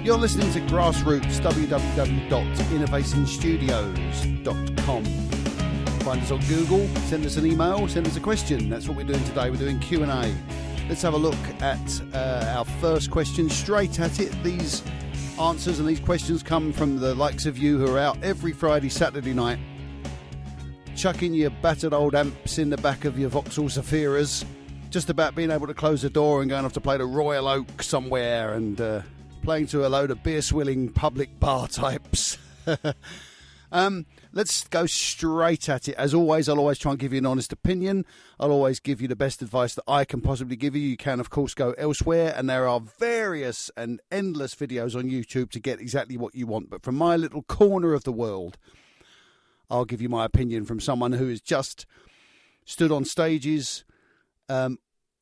You're listening to Grassroots, www.innervationstudiosuk.com. Find us on Google, send us an email, send us a question. That's what we're doing today. We're doing Q&A. Let's have a look at our first question, straight at it. These answers and these questions come from the likes of you who are out every Friday, Saturday night, chucking your battered old amps in the back of your Vauxhall Zephyras, just about being able to close the door and going off to play the Royal Oak somewhere and playing to a load of beer-swilling public bar types. Let's go straight at it. As always, I'll always try and give you an honest opinion. I'll always give you the best advice that I can possibly give you. You can, of course, go elsewhere, and there are various and endless videos on YouTube to get exactly what you want. But from my little corner of the world, I'll give you my opinion from someone who has just stood on stages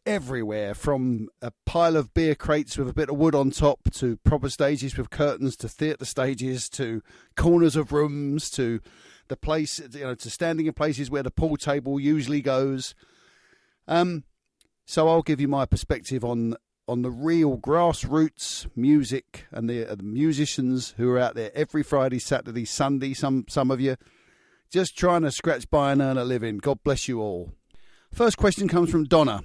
everywhere, from a pile of beer crates with a bit of wood on top, to proper stages with curtains, to theatre stages, to corners of rooms, to the place, to standing in places where the pool table usually goes. So I'll give you my perspective on the real grassroots music and the musicians who are out there every Friday, Saturday, Sunday. Some of you just trying to scratch by and earn a living. God bless you all. First question comes from Donna.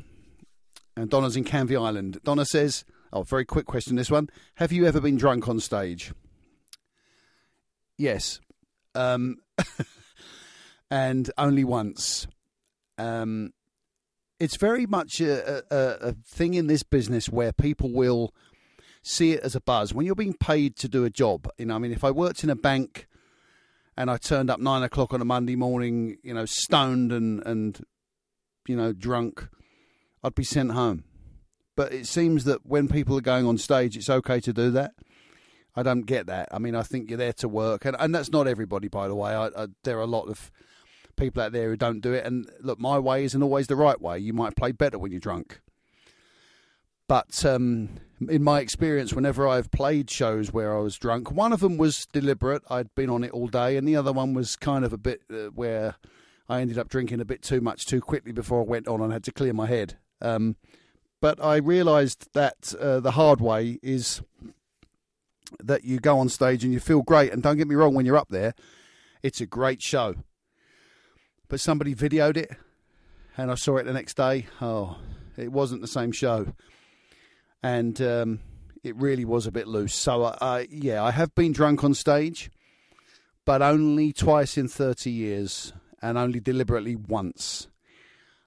And Donna's in Canvey Island. Donna says, very quick question this one. Have you ever been drunk on stage? Yes. And only once. It's very much a thing in this business where people will see it as a buzz. When you're being paid to do a job, if I worked in a bank and I turned up 9 o'clock on a Monday morning, stoned and drunk, I'd be sent home. But it seems that when people are going on stage, it's okay to do that. I don't get that. I think you're there to work. And that's not everybody, by the way. There are a lot of people out there who don't do it. And look, my way isn't always the right way. You might play better when you're drunk. But in my experience, whenever I've played shows where I was drunk, one of them was deliberate. I'd been on it all day. And the other one was kind of a bit where I ended up drinking a bit too much too quickly before I went on and had to clear my head. But I realised that the hard way is that you go on stage and you feel great. And don't get me wrong, when you're up there, it's a great show. But somebody videoed it and I saw it the next day. Oh, it wasn't the same show. And it really was a bit loose. So, I have been drunk on stage, but only twice in 30 years. And only deliberately once.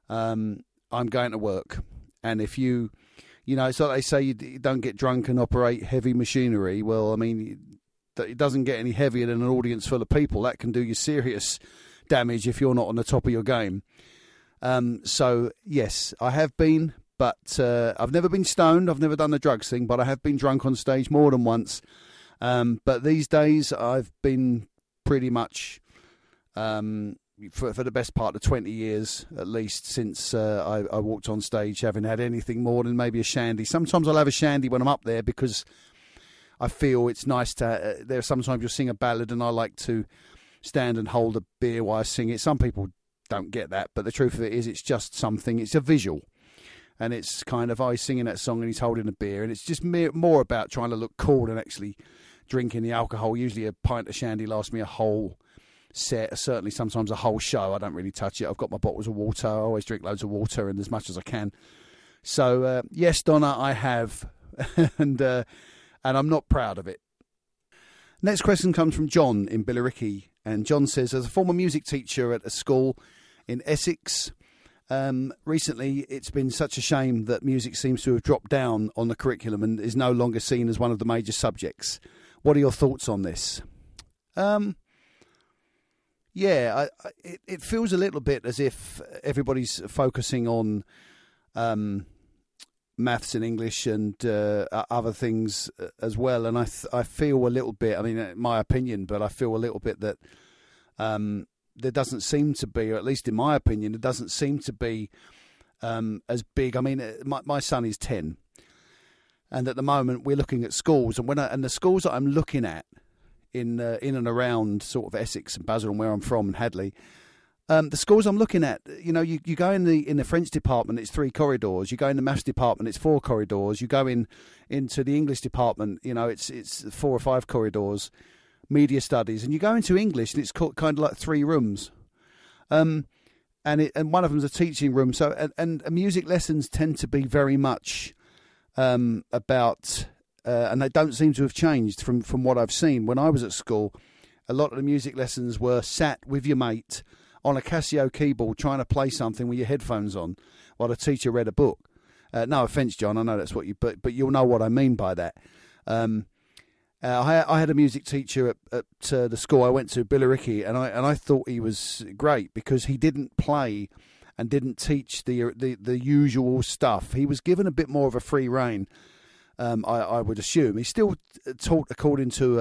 I'm going to work. And if it's like they say you don't get drunk and operate heavy machinery. Well, it doesn't get any heavier than an audience full of people. That can do you serious damage if you're not on the top of your game. So, yes, I have been, but I've never been stoned. I've never done the drugs thing, but I have been drunk on stage more than once. But these days I've been pretty much... For the best part of 20 years, at least, since I walked on stage, having had anything more than maybe a shandy. Sometimes I'll have a shandy when I'm up there because I feel it's nice to... sometimes you'll sing a ballad and I like to stand and hold a beer while I sing it. Some people don't get that, but the truth of it is it's just something. It's a visual. And it's kind of, he's singing that song and he's holding a beer. And it's just more about trying to look cool than actually drinking the alcohol. Usually a pint of shandy lasts me a whole set, certainly sometimes a whole show. I don't really touch it. I've got my bottles of water. I always drink loads of water and as much as I can. So yes, Donna, I have, and I'm not proud of it. Next question comes from John in Billericay, and John says, as a former music teacher at a school in Essex, recently it's been such a shame that music seems to have dropped down on the curriculum and is no longer seen as one of the major subjects. What are your thoughts on this? Yeah, it feels a little bit as if everybody's focusing on maths and English and other things as well. And I feel a little bit, my opinion, but I feel a little bit that there doesn't seem to be, or at least in my opinion, it doesn't seem to be as big. My son is 10. And at the moment we're looking at schools. And the schools that I'm looking at, in and around sort of Essex and Basel and where I'm from and Hadley, The schools I'm looking at, you go in the French department, it's 3 corridors. You go in the maths department, it's 4 corridors. You go into the English department, it's 4 or 5 corridors. Media studies, and you go into English, and it's kind of like 3 rooms, and one of them's a teaching room. So and music lessons tend to be very much about, and they don't seem to have changed from what I've seen. When I was at school, a lot of the music lessons were sat with your mate on a Casio keyboard trying to play something with your headphones on while the teacher read a book. No offence, John, I know that's what but you'll know what I mean by that. I had a music teacher at the school I went to, Billericay, and I thought he was great because he didn't play and didn't teach the usual stuff. He was given a bit more of a free rein, I would assume. He still taught according to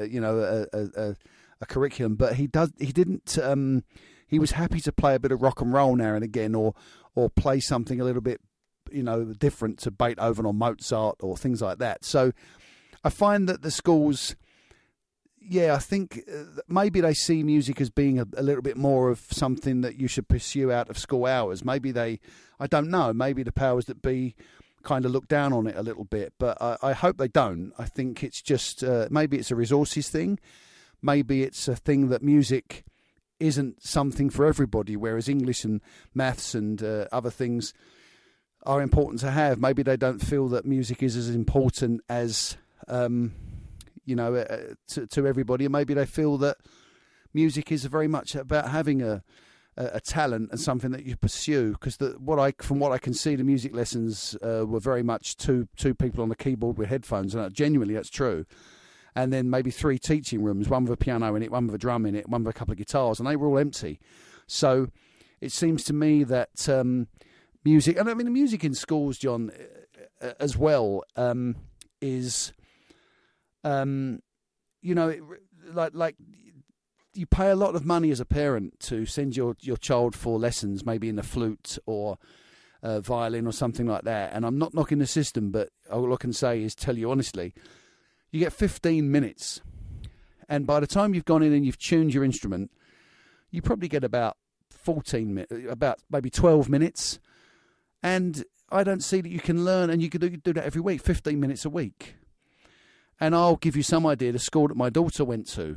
a curriculum, but he didn't. He was happy to play a bit of rock and roll now and again, or play something a little bit different to Beethoven or Mozart or things like that. So I find that the schools, I think maybe they see music as being a little bit more of something that you should pursue out of school hours. Maybe I don't know, maybe the powers that be kind of look down on it a little bit, but I hope they don't. I think it's just, maybe it's a resources thing. Maybe it's a thing that music isn't something for everybody, whereas English and maths and other things are important to have. Maybe they don't feel that music is as important as to everybody, and maybe they feel that music is very much about having a talent and something that you pursue. Because from what I can see, the music lessons were very much two people on the keyboard with headphones, and genuinely that's true. And then maybe 3 teaching rooms, one with a piano in it, one with a drum in it, one with a couple of guitars, and they were all empty. So it seems to me that music, and I mean the music in schools, John, as well, is like you pay a lot of money as a parent to send your child for lessons, maybe in the flute or violin or something like that. And I'm not knocking the system, but all I can say is tell you honestly, you get 15 minutes. And by the time you've gone in and you've tuned your instrument, you probably get about 14 minutes, about maybe 12 minutes. And I don't see that you can learn, and you could do that every week, 15 minutes a week. And I'll give you some idea. The school that my daughter went to,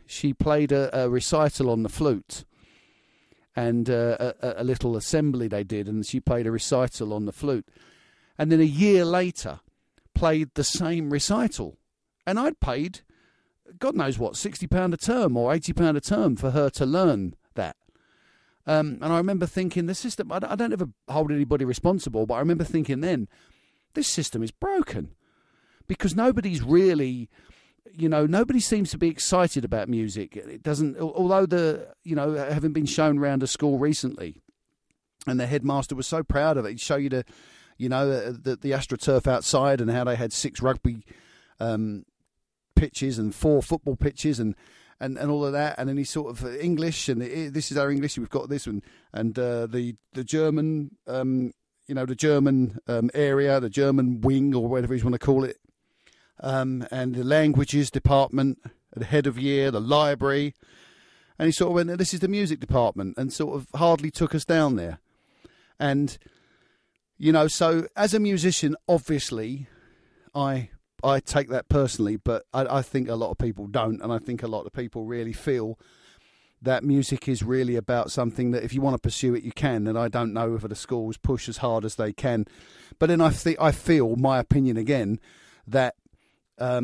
she played a recital on the flute, and a little assembly they did, and she played a recital on the flute. And then a year later, played the same recital. And I'd paid, God knows what, £60 a term or £80 a term for her to learn that. And I remember thinking, the system, I don't ever hold anybody responsible, but I remember thinking then, this system is broken. Because nobody's really, nobody seems to be excited about music. It doesn't, although having been shown around a school recently, and the headmaster was so proud of it. He'd show you the AstroTurf outside and how they had 6 rugby pitches and 4 football pitches and all of that. And then he sort of English, and this is our English. We've got this one, and the German, the German area, the German wing, or whatever you want to call it. And the languages department, the head of year, the library. And he sort of went, this is the music department, and sort of hardly took us down there. And, so as a musician, obviously, I take that personally, but I think a lot of people don't. And I think a lot of people really feel that music is really about something that if you want to pursue it, you can. And I don't know whether the schools push as hard as they can. But then I feel, my opinion again, that, I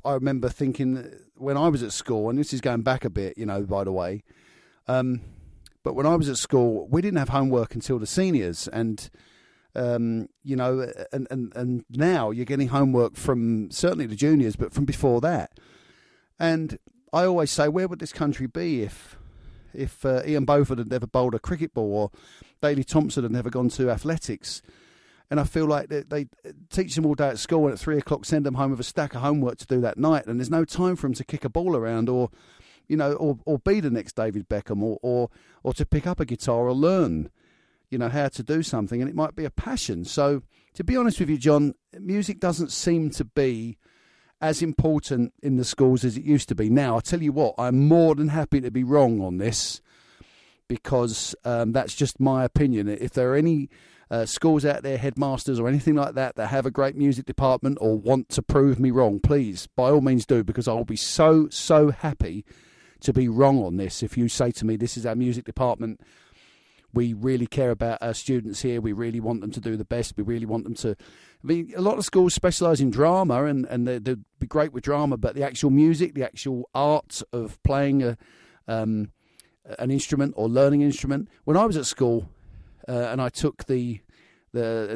remember thinking when I was at school, and this is going back a bit, by the way, but when I was at school, we didn't have homework until the seniors, and and now you're getting homework from certainly the juniors, but from before that. And I always say, where would this country be if Ian Beaufort had never bowled a cricket ball, or Daley Thompson had never gone to athletics? And I feel like they teach them all day at school, and at 3 o'clock send them home with a stack of homework to do that night. And there's no time for them to kick a ball around, or be the next David Beckham, or to pick up a guitar or learn, how to do something. And it might be a passion. So to be honest with you, John, music doesn't seem to be as important in the schools as it used to be. Now, I tell you what, I'm more than happy to be wrong on this, because that's just my opinion. If there are any schools out there, headmasters or anything like that, that have a great music department or want to prove me wrong, please, by all means do, because I'll be so happy to be wrong on this. If you say to me, this is our music department, we really care about our students here, we really want them to do the best, we really want them to... I mean, a lot of schools specialise in drama, and they'd be great with drama, but the actual music, the actual art of playing an instrument or learning an instrument. When I was at school, and I took the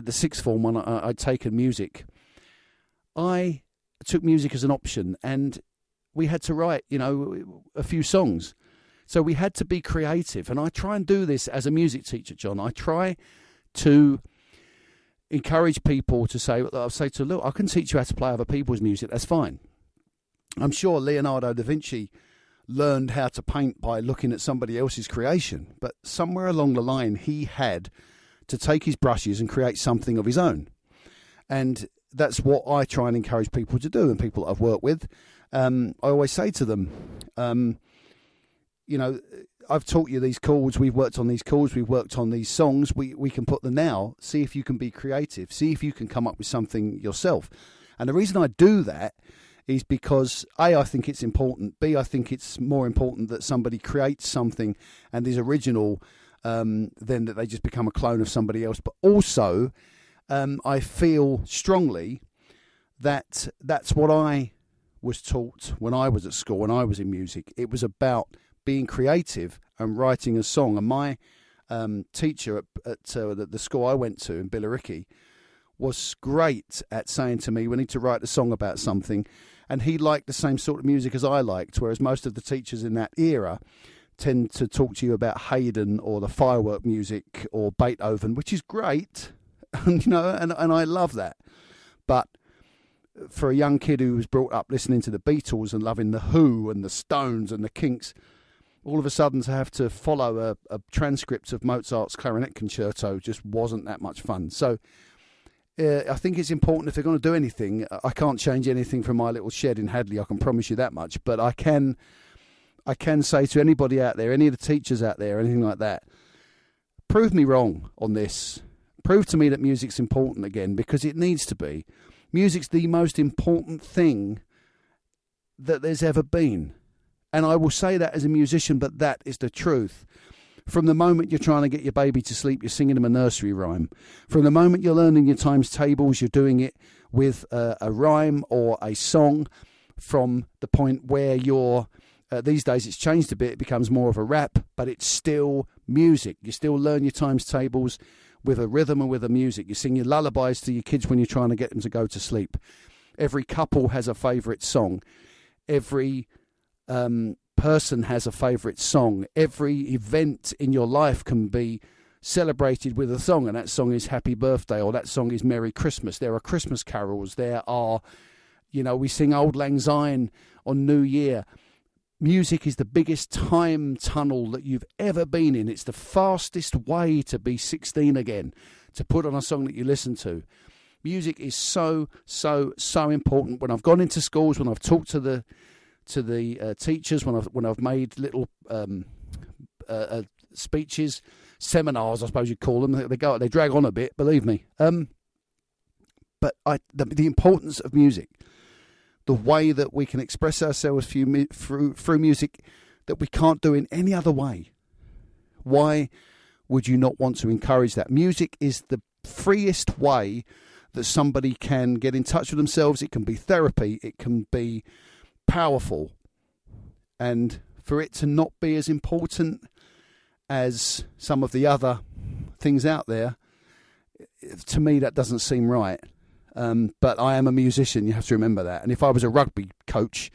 sixth form when I'd taken music, I took music as an option, and we had to write, a few songs. So we had to be creative, and I try and do this as a music teacher, John. I try to encourage people to say, I'll say to, look, I can teach you how to play other people's music, that's fine. I'm sure Leonardo da Vinci learned how to paint by looking at somebody else's creation, but somewhere along the line he had to take his brushes and create something of his own. And that's what I try and encourage people to do, and people that I've worked with. I always say to them, I've taught you these chords, we've worked on these chords, we've worked on these songs, we can put them now, see if you can be creative, see if you can come up with something yourself. And the reason I do that is because A, I think it's important, B, I think it's more important that somebody creates something and is original than that they just become a clone of somebody else. But also, I feel strongly that that's what I was taught when I was at school, when I was in music. It was about being creative and writing a song. And my teacher at the school I went to in Billericay was great at saying to me, we need to write a song about something. And he liked the same sort of music as I liked, whereas most of the teachers in that era tend to talk to you about Haydn or the firework music or Beethoven, which is great, and I love that. But for a young kid who was brought up listening to the Beatles and loving the Who and the Stones and the Kinks, all of a sudden to have to follow a transcript of Mozart's clarinet concerto just wasn't that much fun. So I think it's important, if they're going to do anything, I can't change anything from my little shed in Hadley, I can promise you that much, but I can say to anybody out there, any of the teachers out there, anything like that, prove me wrong on this. Prove to me that music's important again, because it needs to be. Music's the most important thing that there's ever been. And I will say that as a musician, but that is the truth. From the moment you're trying to get your baby to sleep, you're singing them a nursery rhyme. From the moment you're learning your times tables, you're doing it with a rhyme or a song. From the point where you're, these days it's changed a bit, it becomes more of a rap, but it's still music. You still learn your times tables with a rhythm and with a music. You sing your lullabies to your kids when you're trying to get them to go to sleep. Every couple has a favourite song. Every person has a favourite song. Every event in your life can be celebrated with a song, and that song is Happy Birthday, or that song is Merry Christmas. There are Christmas carols. There are, we sing Auld Lang Syne on New Year. Music is the biggest time tunnel that you've ever been in. It's the fastest way to be 16 again, to put on a song that you listen to. Music is so important. When I've gone into schools, when I've talked to the teachers, when I've made little speeches, seminars, I suppose you'd call them. They drag on a bit, believe me. But the importance of music, the way that we can express ourselves through music that we can't do in any other way. Why would you not want to encourage that? Music is the freest way that somebody can get in touch with themselves. It can be therapy. It can be powerful. And for it to not be as important as some of the other things out there, to me that doesn't seem right. But I am a musician, you have to remember that. And if I was a rugby coach,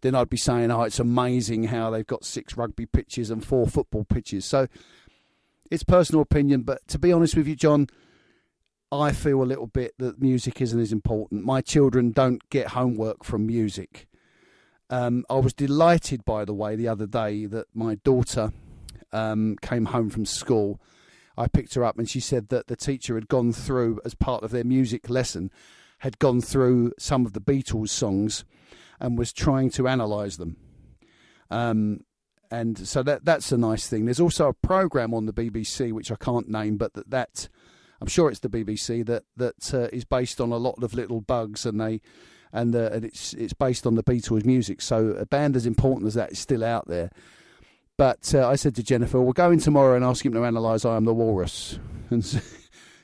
then I'd be saying, it's amazing how they've got 6 rugby pitches and 4 football pitches. So it's personal opinion, but to be honest with you, John, I feel a little bit that music isn't as important. My children don't get homework from music. I was delighted, by the way, the other day that my daughter came home from school. I picked her up and she said that the teacher had gone through, as part of their music lesson, had gone through some of the Beatles songs and was trying to analyse them. And so that's a nice thing. There's also a programme on the BBC, which I can't name, but that I'm sure it's the BBC, that is based on a lot of little bugs, and it's based on the Beatles music. So a band as important as that is still out there. But I said to Jennifer, we'll go in tomorrow and ask him to analyse I Am the Walrus and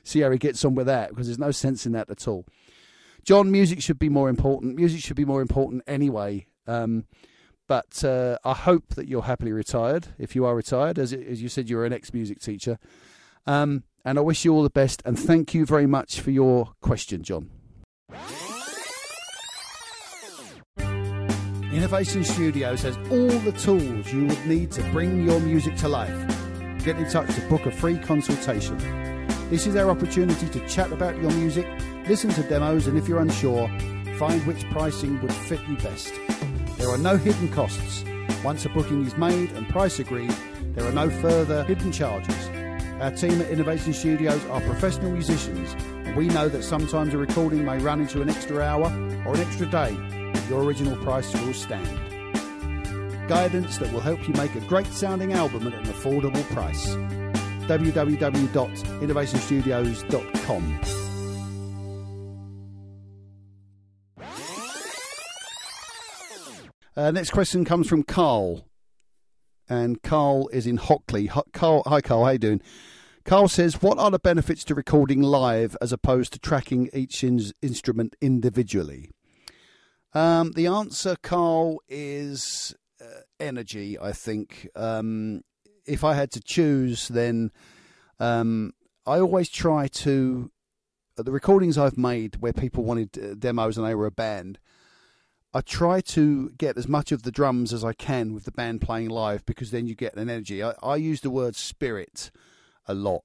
see how he gets on with that, because there's no sense in that at all. John, music should be more important. Music should be more important anyway. But I hope that you're happily retired, if you are retired. As you said, you're an ex-music teacher. And I wish you all the best. And thank you very much for your question, John. Innovation Studios has all the tools you would need to bring your music to life. Get in touch to book a free consultation. This is our opportunity to chat about your music, listen to demos, and if you're unsure, find which pricing would fit you best. There are no hidden costs. Once a booking is made and price agreed, there are no further hidden charges. Our team at Innovation Studios are professional musicians, and we know that sometimes a recording may run into an extra hour or an extra day, but your original price will stand. Guidance that will help you make a great sounding album at an affordable price. www.innovationstudios.com. Next question comes from Carl, and Carl is in Hockley. Hi Carl, how you doing? Carl says, what are the benefits to recording live as opposed to tracking each instrument individually? The answer, Carl, is energy, I think. If I had to choose, then I always try to, the recordings I've made where people wanted demos and they were a band, I try to get as much of the drums as I can with the band playing live, because then you get an energy. I use the word spirit a lot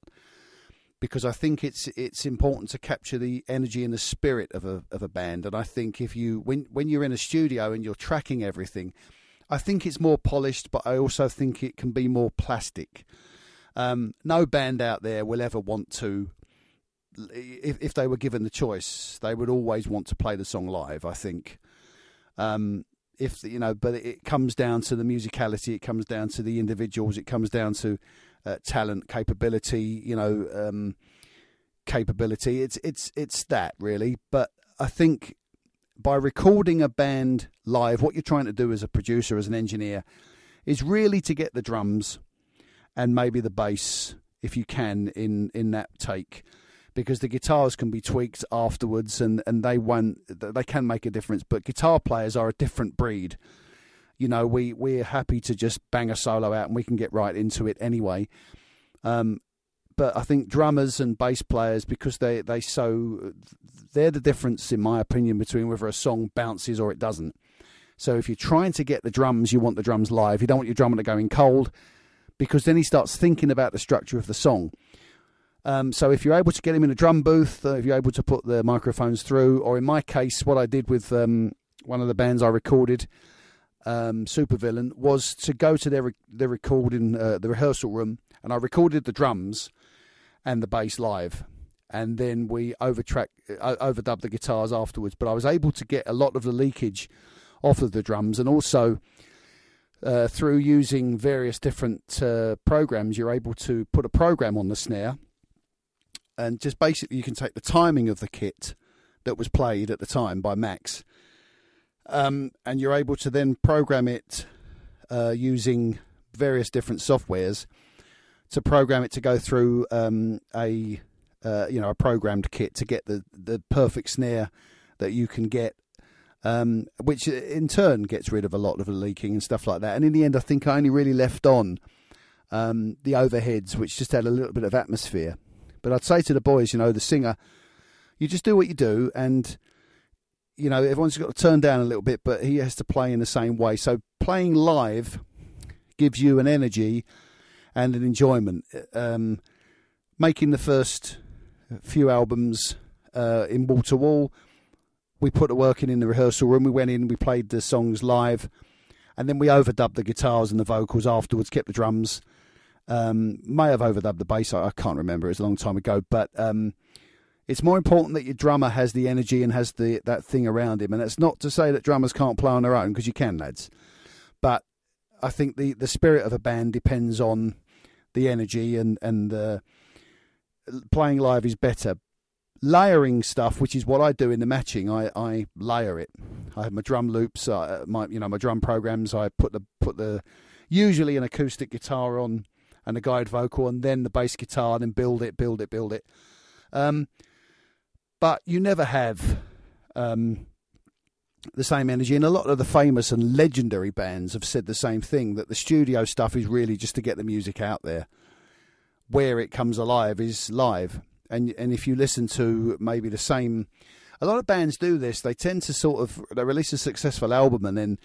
because I think it's important to capture the energy and the spirit of a band. And I think if you when you're in a studio and you're tracking everything, I think it's more polished, but I also think it can be more plastic. No band out there will ever want to, if they were given the choice, they would always want to play the song live, I think. But it comes down to the musicality, it comes down to the individuals, it comes down to talent, capability, capability. It's that really. But I think by recording a band live, what you're trying to do as a producer, as an engineer, is really to get the drums and maybe the bass, if you can, in that take. Because the guitars can be tweaked afterwards, and they can make a difference. But guitar players are a different breed. We're happy to just bang a solo out and we can get right into it anyway. But I think drummers and bass players, because they're the difference, in my opinion, between whether a song bounces or it doesn't. So if you're trying to get the drums, you want the drums live. You don't want your drummer to go in cold, because then he starts thinking about the structure of the song. So if you're able to get him in a drum booth, if you're able to put the microphones through, or in my case, what I did with one of the bands I recorded, Supervillain, was to go to their recording, the rehearsal room, and I recorded the drums and the bass live, and then we overdubbed the guitars afterwards. But I was able to get a lot of the leakage off of the drums, and also through using various different programs, you're able to put a program on the snare. And just basically, you can take the timing of the kit that was played at the time by Max, and you're able to then program it using various different softwares to program it to go through a programmed kit to get the perfect snare that you can get, which in turn gets rid of a lot of the leaking and stuff like that. And in the end, I think I only really left on the overheads, which just had a little bit of atmosphere. But I'd say to the boys, the singer, you just do what you do, and everyone's got to turn down a little bit, but he has to play in the same way. So playing live gives you an energy and an enjoyment. Making the first few albums in wall to wall, we put the work in the rehearsal room. We went in, we played the songs live, and then we overdubbed the guitars and the vocals afterwards, kept the drums. May have overdubbed the bass, I can't remember, it was a long time ago, but It's more important that your drummer has the energy and has that thing around him. And that's not to say that drummers can't play on their own, because you can, lads. But I think the spirit of a band depends on the energy, and playing live is better. Layering stuff, which is what I do in the matching, I layer it. I have my drum loops, my drum programs. I put the usually an acoustic guitar on and a guide vocal, and then the bass guitar, and then build it. But you never have the same energy. And a lot of the famous and legendary bands have said the same thing, that the studio stuff is really just to get the music out there. Where it comes alive is live. And if you listen to maybe the same... A lot of bands do this. They tend to they release a successful album, and then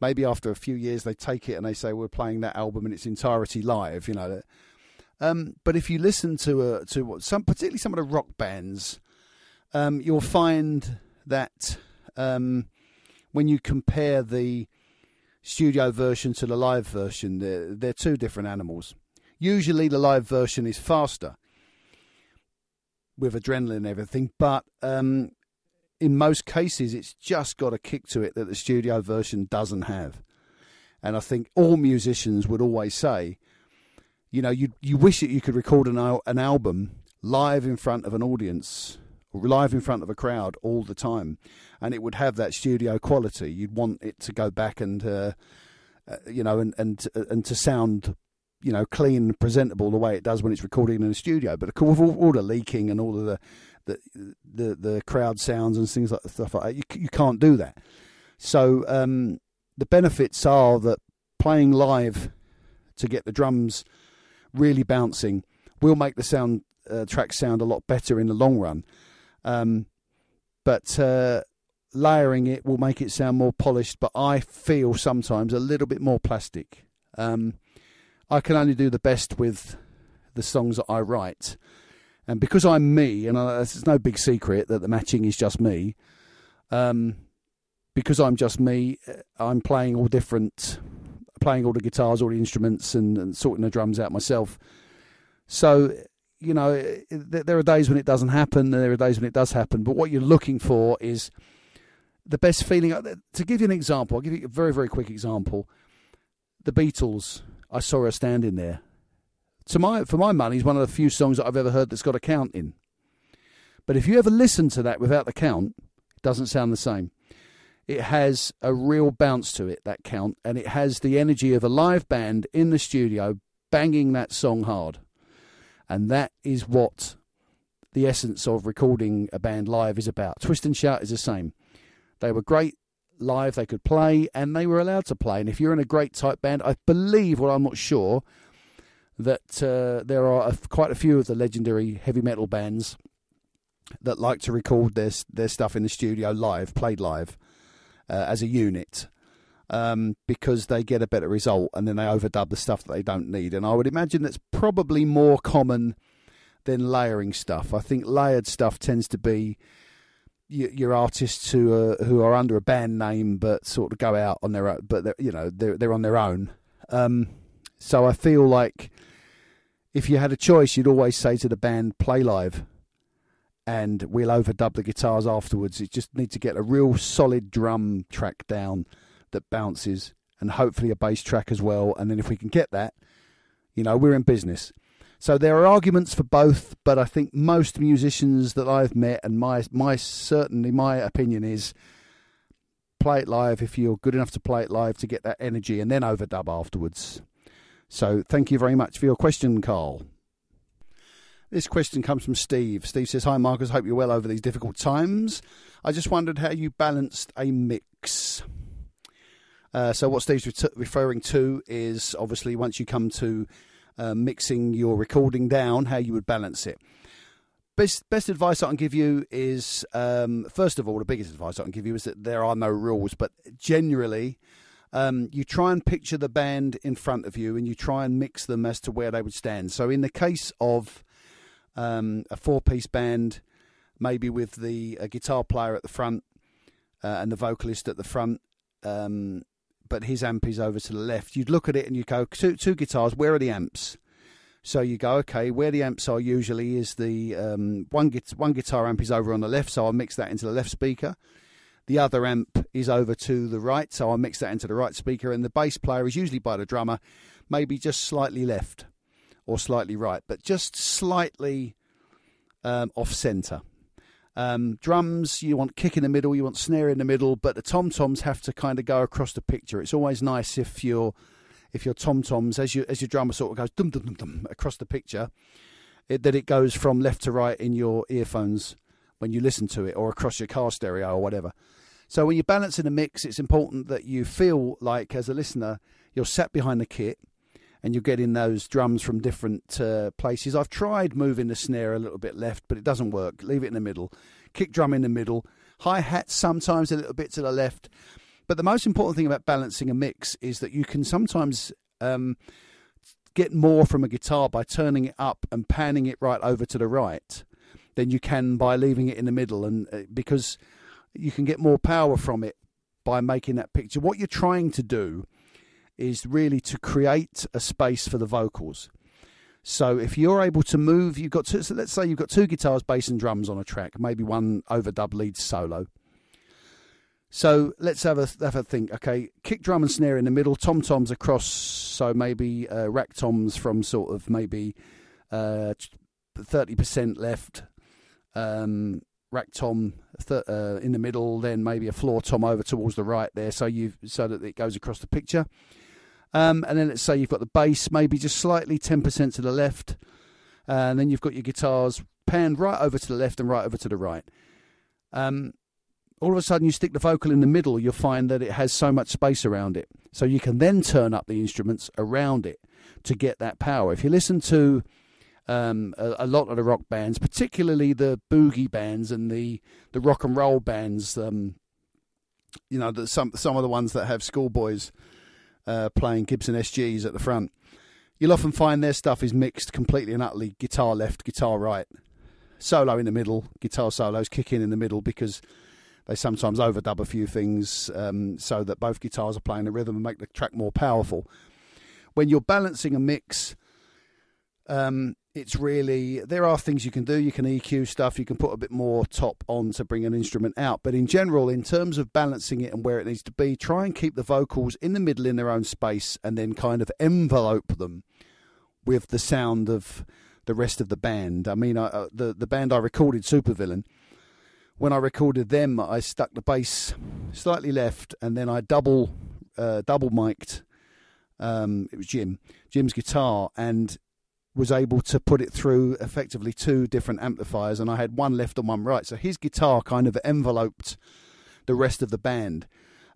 maybe after a few years they take it and they say, we're playing that album in its entirety live, But if you listen to particularly some of the rock bands, you'll find that when you compare the studio version to the live version, they're two different animals. Usually the live version is faster with adrenaline and everything, but in most cases it's just got a kick to it that the studio version doesn't have. And I think all musicians would always say, you wish that you could record an album live in front of an audience, live in front of a crowd all the time, and it would have that studio quality. You'd want it to go back and and to sound clean and presentable the way it does when it's recorded in a studio. But of course, with all the leaking and all of the crowd sounds and things like stuff like that, you can't do that. So the benefits are that playing live to get the drums really bouncing will make the track sound a lot better in the long run. But layering it will make it sound more polished, but I feel sometimes a little bit more plastic. I can only do the best with the songs that I write. And because I'm me, and it's no big secret that the matching is just me, because I'm just me, I'm playing all the guitars, all the instruments, and sorting the drums out myself. So, there are days when it doesn't happen, and there are days when it does happen. But what you're looking for is the best feeling. To give you an example, I'll give you a very, very quick example. The Beatles, I Saw Her Standing There. For my money, is one of the few songs that I've ever heard that's got a count in. But if you ever listen to that without the count, it doesn't sound the same. It has a real bounce to it, that count, and it has the energy of a live band in the studio banging that song hard. And that is what the essence of recording a band live is about. Twist and Shout is the same. They were great live, they could play, and they were allowed to play. And if you're in a great type band, I believe, well, I'm not sure, that there are quite a few of the legendary heavy metal bands that like to record their stuff in the studio live, played live, as a unit, because they get a better result, and then they overdub the stuff that they don't need. And I would imagine that's probably more common than layering stuff. I think layered stuff tends to be your artists who are under a band name but sort of go out on their own, but they're on their own. So I feel like if you had a choice, you'd always say to the band, play live, and we'll overdub the guitars afterwards. It just needs to get a real solid drum track down that bounces, and hopefully a bass track as well. And then if we can get that, we're in business. So there are arguments for both, but I think most musicians that I've met, and my opinion is, play it live if you're good enough to play it live to get that energy, and then overdub afterwards. So thank you very much for your question, Carl. This question comes from Steve. Steve says, hi, Marcus. Hope you're well over these difficult times. I just wondered how you balanced a mix. So what Steve's referring to is obviously once you come to mixing your recording down, how you would balance it. Best advice I can give you is, first of all, the biggest advice I can give you is that there are no rules, but generally you try and picture the band in front of you and you try and mix them as to where they would stand. So in the case of a four-piece band, maybe with a guitar player at the front and the vocalist at the front, but his amp is over to the left, you'd look at it and you'd go, two guitars, where are the amps? So you go, okay, where the amps are usually is the one guitar amp is over on the left, so I'll mix that into the left speaker. The other amp is over to the right, so I'll mix that into the right speaker. And the bass player is usually by the drummer, maybe just slightly left or slightly right, but just slightly off-centre. Drums, you want kick in the middle, you want snare in the middle, but the tom-toms have to kind of go across the picture. It's always nice if your tom-toms, as your drummer sort of goes dum-dum-dum-dum across the picture, that it goes from left to right in your earphones when you listen to it, or across your car stereo or whatever. So when you're balancing a mix, it's important that you feel like, as a listener, you're sat behind the kit and you're getting those drums from different places. I've tried moving the snare a little bit left, but it doesn't work. Leave it in the middle. Kick drum in the middle. Hi-hat sometimes a little bit to the left. But the most important thing about balancing a mix is that you can sometimes get more from a guitar by turning it up and panning it right over to the right than you can by leaving it in the middle, and because you can get more power from it by making that picture. What you're trying to do is really to create a space for the vocals. So if you're able to move, so let's say you've got two guitars, bass and drums on a track, maybe one overdub lead solo. So let's have a think. Okay, kick drum and snare in the middle, tom-toms across, so maybe rack toms from sort of maybe 30% left, rack tom in the middle, then maybe a floor tom over towards the right there, so that it goes across the picture. And then let's say you've got the bass maybe just slightly 10% to the left, and then you've got your guitars panned right over to the left and right over to the right. All of a sudden you stick the vocal in the middle, you'll find that it has so much space around it. So you can then turn up the instruments around it to get that power. If you listen to a lot of the rock bands, particularly the boogie bands and the rock and roll bands, some of the ones that have schoolboys playing Gibson SGs at the front, you'll often find their stuff is mixed completely and utterly guitar left, guitar right, solo in the middle, guitar solos kick in the middle, because they sometimes overdub a few things so that both guitars are playing the rhythm and make the track more powerful. When you're balancing a mix, it's really, there are things you can do. You can EQ stuff. You can put a bit more top on to bring an instrument out. But in general, in terms of balancing it and where it needs to be, try and keep the vocals in the middle in their own space, and then kind of envelope them with the sound of the rest of the band. I mean, the band I recorded, Supervillain, when I recorded them, I stuck the bass slightly left, and then I double mic'd. It was Jim's guitar, and was able to put it through effectively two different amplifiers, and I had one left and one right. So his guitar kind of enveloped the rest of the band.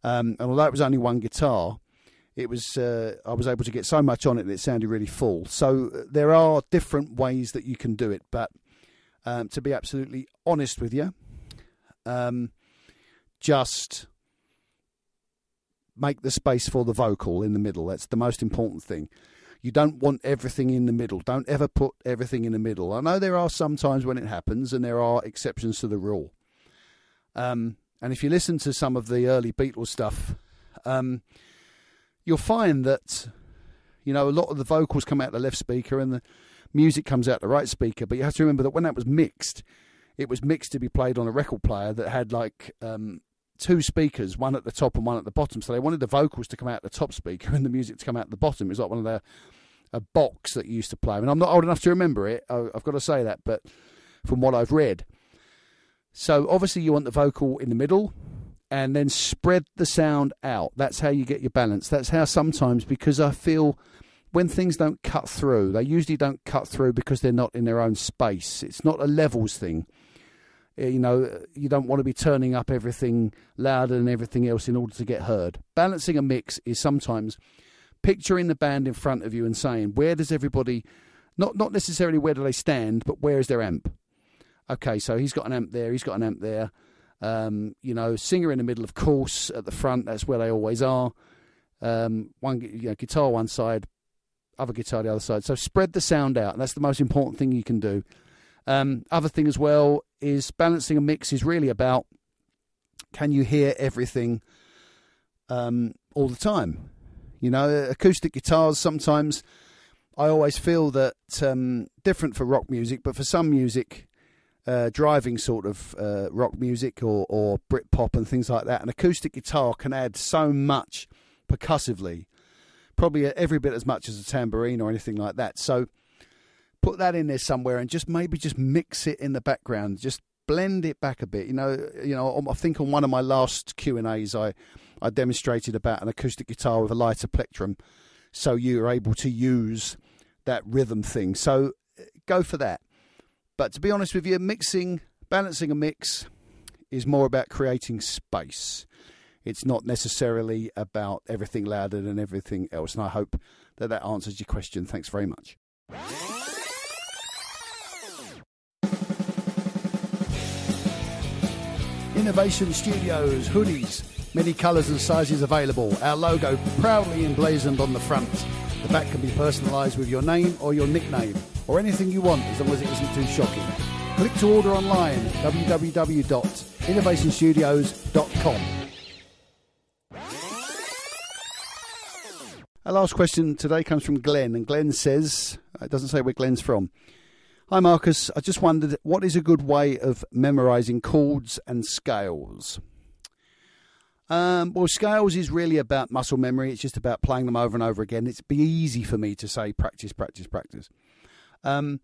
And although it was only one guitar, it was I was able to get so much on it that it sounded really full. So there are different ways that you can do it, but to be absolutely honest with you, just make the space for the vocal in the middle. That's the most important thing. You don't want everything in the middle. Don't ever put everything in the middle. I know there are some times when it happens, and there are exceptions to the rule. And if you listen to some of the early Beatles stuff, you'll find that, a lot of the vocals come out the left speaker and the music comes out the right speaker. But you have to remember that when that was mixed, it was mixed to be played on a record player that had like two speakers, one at the top and one at the bottom. So they wanted the vocals to come out the top speaker and the music to come out the bottom. It was like one of a box that you used to play. I mean, I'm not old enough to remember it, I've got to say that, but from what I've read. So obviously you want the vocal in the middle and then spread the sound out. That's how you get your balance. That's how sometimes, because I feel when things don't cut through, they usually don't cut through because they're not in their own space. It's not a levels thing. You don't want to be turning up everything louder than everything else in order to get heard. Balancing a mix is sometimes picturing the band in front of you and saying, where does everybody, not necessarily where do they stand, but where is their amp? Okay, so he's got an amp there, he's got an amp there. Singer in the middle, of course, at the front, that's where they always are. Guitar one side, other guitar the other side. So spread the sound out, and that's the most important thing you can do. Other thing as well is balancing a mix is really about, can you hear everything all the time? Acoustic guitars, sometimes I always feel that, different for rock music, but for some music, driving sort of rock music or Britpop and things like that, an acoustic guitar can add so much percussively, probably every bit as much as a tambourine or anything like that. So put that in there somewhere and just mix it in the background, just blend it back a bit. You know. I think on one of my last Q&As, I demonstrated about an acoustic guitar with a lighter plectrum, so you're able to use that rhythm thing. So go for that. But to be honest with you, balancing a mix is more about creating space. It's not necessarily about everything louder than everything else. And I hope that answers your question. Thanks very much. Innovation Studios, hoodies, many colours and sizes available. Our logo proudly emblazoned on the front. The back can be personalised with your name or your nickname, or anything you want, as long as it isn't too shocking. Click to order online, www.innervationstudiosuk.com. Our last question today comes from Glenn, and Glenn says, it doesn't say where Glenn's from. Hi Marcus, I just wondered, what is a good way of memorising chords and scales? Well, scales is really about muscle memory. It's just about playing them over and over again. It's be easy for me to say practice, practice, practice. But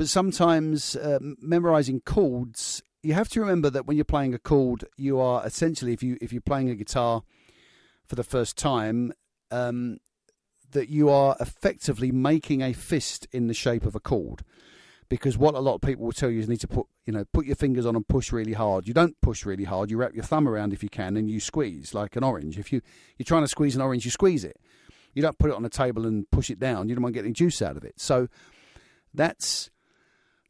sometimes memorising chords, you have to remember that when you're playing a chord, you are essentially, if you're playing a guitar for the first time, that you are effectively making a fist in the shape of a chord. Because what a lot of people will tell you is you need to put your fingers on and push really hard. You don't push really hard. You wrap your thumb around if you can, and you squeeze like an orange. If you're trying to squeeze an orange, you squeeze it. You don't put it on a table and push it down. You don't want getting juice out of it. So that's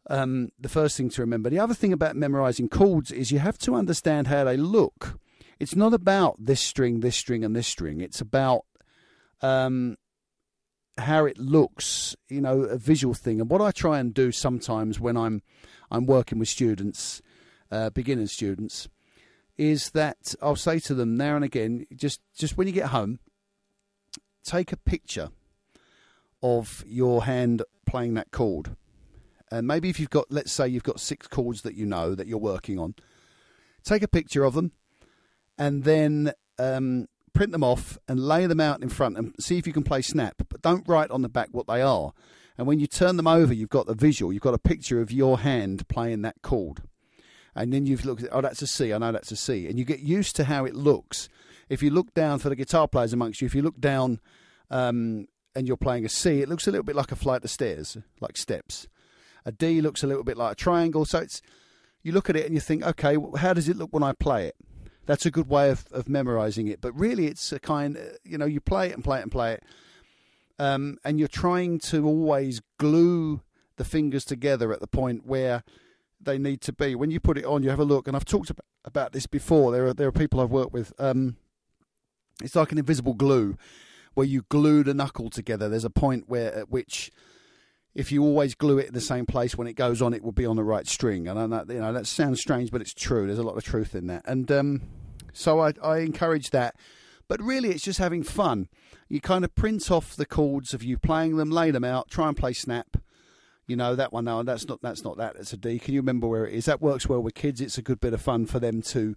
the first thing to remember. The other thing about memorising chords is you have to understand how they look. It's not about this string, and this string. It's about how it looks, a visual thing. And what I try and do sometimes when I'm working with students, beginner students, is that I'll say to them now and again, just when you get home, take a picture of your hand playing that chord. And maybe if let's say you've got 6 chords that that you're working on, take a picture of them and then print them off and lay them out in front and see if you can play snap, but don't write on the back what they are. And when you turn them over, you've got the visual, you've got a picture of your hand playing that chord. And then you've looked at, oh, that's a C, I know that's a C. And you get used to how it looks. If you look down, for the guitar players amongst you, if you look down and you're playing a C, it looks a little bit like a flight of stairs, like steps. A D looks a little bit like a triangle. So you look at it and you think, okay, how does it look when I play it? That's a good way of memorising it. But really it's a kind, you play it and play it and play it. And you're trying to always glue the fingers together at the point where they need to be. When you put it on, you have a look. And I've talked about this before. There are people I've worked with. It's like an invisible glue where you glue the knuckle together. There's a point at which if you always glue it in the same place, when it goes on, it will be on the right string. And I know, that sounds strange, but it's true. There's a lot of truth in that. And so I encourage that. But really, it's just having fun. You kind of print off the chords of you playing them, lay them out, try and play snap. That one, no, that's not that. That's a D. Can you remember where it is? That works well with kids. It's a good bit of fun for them to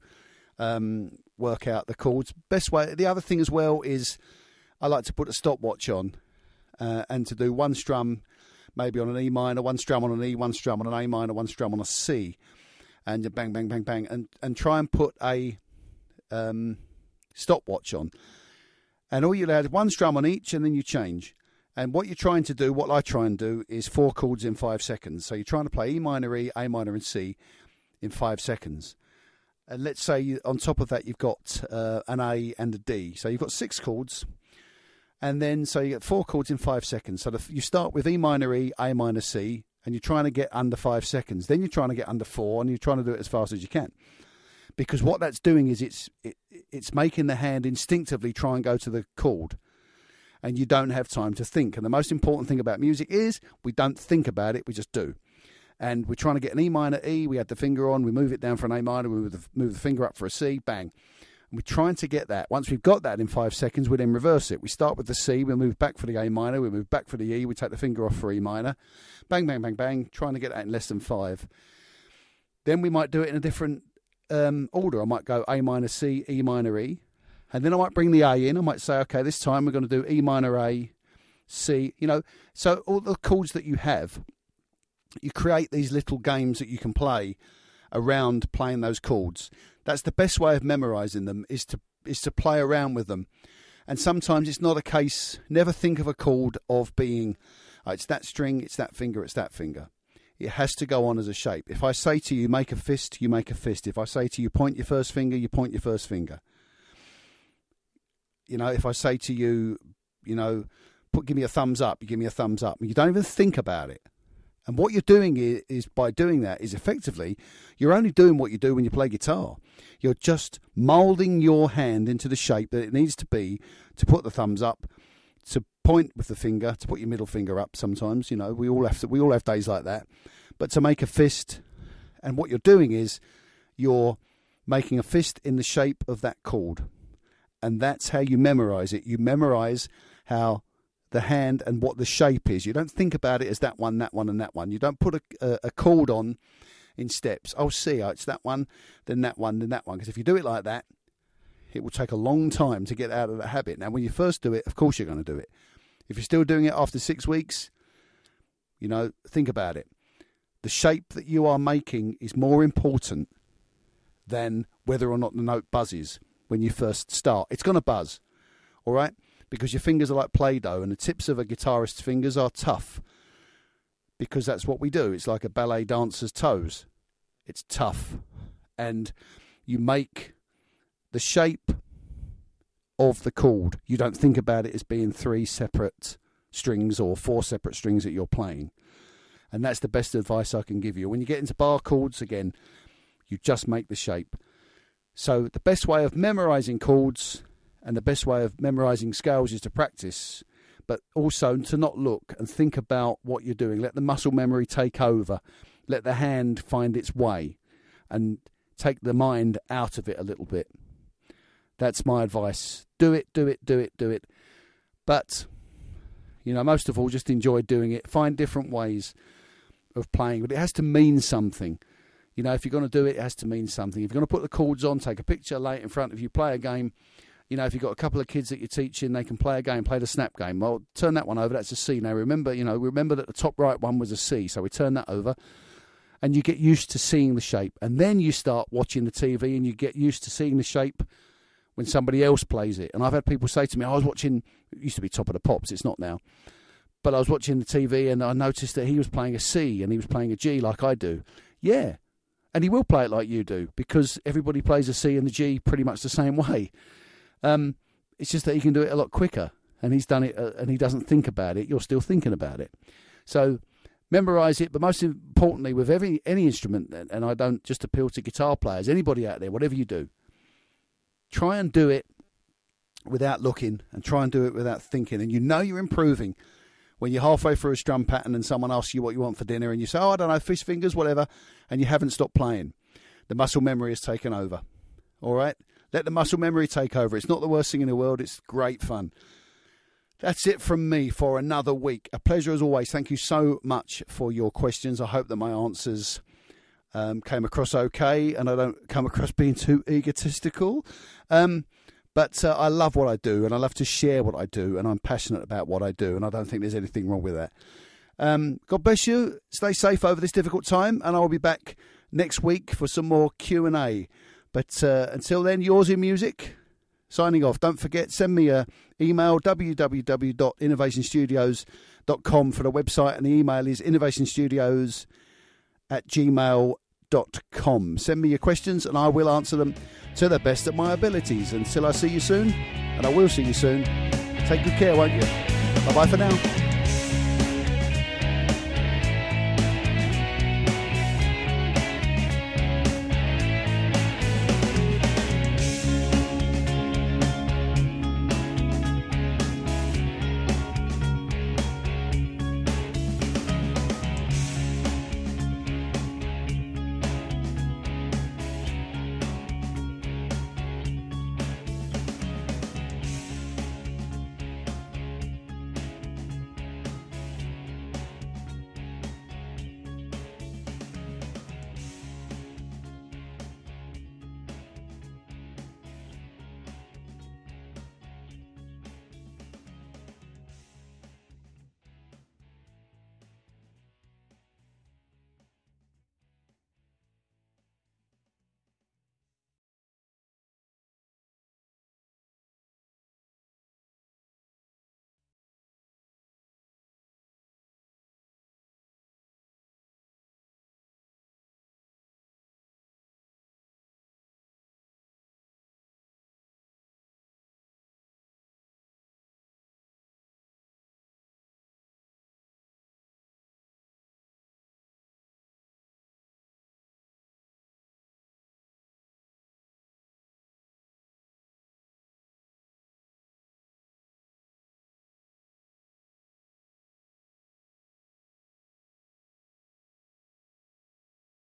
work out the chords. Best way. The other thing as well is I like to put a stopwatch on and to do one strum maybe on an E minor, one strum on an E, one strum on an A minor, one strum on a C, and you bang, bang, bang, bang, and try and put a stopwatch on. And all you'll add is one strum on each, and then you change. And what you're trying to do, what I try and do, is 4 chords in 5 seconds. So you're trying to play E minor, E, A minor, and C in 5 seconds. And let's say on top of that you've got an A and a D. So you've got 6 chords. And then, so you get 4 chords in 5 seconds. So you start with E minor, E, A minor, C, and you're trying to get under 5 seconds. Then you're trying to get under 4, and you're trying to do it as fast as you can. Because what that's doing is it's making the hand instinctively try and go to the chord. And you don't have time to think. And the most important thing about music is we don't think about it, we just do. And we're trying to get an E minor, E, we add the finger on, we move it down for an A minor, we move the finger up for a C, bang. We're trying to get that. Once we've got that in 5 seconds, we then reverse it. We start with the C, we move back for the A minor, we move back for the E, we take the finger off for E minor. Bang, bang, bang, bang, trying to get that in less than 5. Then we might do it in a different order. I might go A minor, C, E minor, E. And then I might bring the A in. I might say, okay, this time we're going to do E minor, A, C. So all the chords that you have, you create these little games that you can play around playing those chords. That's the best way of memorizing them, is to play around with them. And sometimes it's not a case, never think of a chord of being, it's that string, it's that finger, it's that finger. It has to go on as a shape. If I say to you, make a fist, you make a fist. If I say to you, point your first finger, you point your first finger. If I say to you, give me a thumbs up, you give me a thumbs up. You don't even think about it. And what you're doing is by doing that is effectively, you're only doing what you do when you play guitar. You're just moulding your hand into the shape that it needs to be to put the thumbs up, to point with the finger, to put your middle finger up sometimes. We all have days like that. But to make a fist, and what you're doing is you're making a fist in the shape of that chord. And that's how you memorize it. You memorize how the hand and what the shape is. You don't think about it as that one, and that one. You don't put a chord on in steps. Oh, see, it's that one, then that one, then that one. Because if you do it like that, it will take a long time to get out of the habit. Now, when you first do it, of course you're going to do it. If you're still doing it after 6 weeks, think about it. The shape that you are making is more important than whether or not the note buzzes when you first start. It's going to buzz, all right? Because your fingers are like Play-Doh, and the tips of a guitarist's fingers are tough. Because that's what we do. It's like a ballet dancer's toes. It's tough. And you make the shape of the chord. You don't think about it as being 3 separate strings or 4 separate strings that you're playing. And that's the best advice I can give you. When you get into bar chords, again, you just make the shape. So the best way of memorizing chords and the best way of memorizing scales is to practice, but also to not look and think about what you're doing. Let the muscle memory take over. Let the hand find its way and take the mind out of it a little bit. That's my advice. Do it, do it, do it, do it. But, most of all, just enjoy doing it. Find different ways of playing, but it has to mean something. If you're going to do it, it has to mean something. If you're going to put the chords on, take a picture, lay it in front of you, play a game. If you've got a couple of kids that you're teaching, they can play a game, play the snap game. Well, turn that one over, that's a C. Now, remember that the top right one was a C, so we turn that over, and you get used to seeing the shape. And then you start watching the TV, and you get used to seeing the shape when somebody else plays it. And I've had people say to me, I was watching, it used to be Top of the Pops, it's not now, but I was watching the TV, and I noticed that he was playing a C, and he was playing a G like I do. Yeah, and he will play it like you do, because everybody plays a C and the G pretty much the same way. It's just that he can do it a lot quicker, and he's done it, and he doesn't think about it. You're still thinking about it. So memorize it, but most importantly, with any instrument, and I don't just appeal to guitar players, anybody out there, whatever you do, try and do it without looking, and try and do it without thinking. And you're improving when you're halfway through a strum pattern and someone asks you what you want for dinner, and you say, I don't know, fish fingers, whatever, and you haven't stopped playing. The muscle memory has taken over. All right? Let the muscle memory take over. It's not the worst thing in the world. It's great fun. That's it from me for another week. A pleasure as always. Thank you so much for your questions. I hope that my answers came across okay, and I don't come across being too egotistical. But I love what I do, and I love to share what I do, and I'm passionate about what I do, and I don't think there's anything wrong with that. God bless you. Stay safe over this difficult time, and I'll be back next week for some more Q&A. But until then, yours in music. Signing off. Don't forget, send me an email, www.innervationstudiosuk.com for the website, and the email is innervationstudios@gmail.com. Send me your questions, and I will answer them to the best of my abilities. Until I see you soon, and I will see you soon, take good care, won't you? Bye-bye for now.